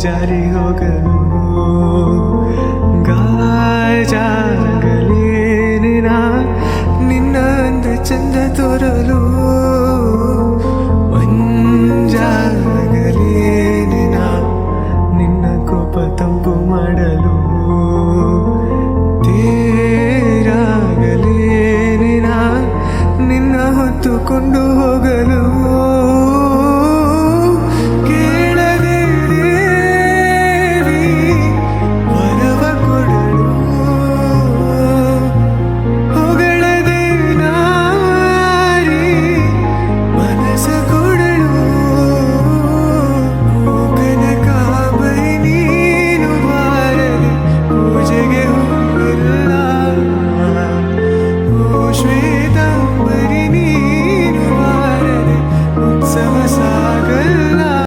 ಜಾರಿ ಹೋಗಲು ಗಾಜಾಗಲೇನಿನ ನಿನ್ನ ಅಂದ ಚಂದ ತೋರಲು ಮಂಜಾಗಲೇನಿನ ನಿನ್ನ ಕೋಪ ತಂಪು ಮಾಡಲು ತೇರಾಗಲೇನಿನ ನಿನ್ನ ಹೊತ್ತುಕೊಂಡು ಹೋಗಲು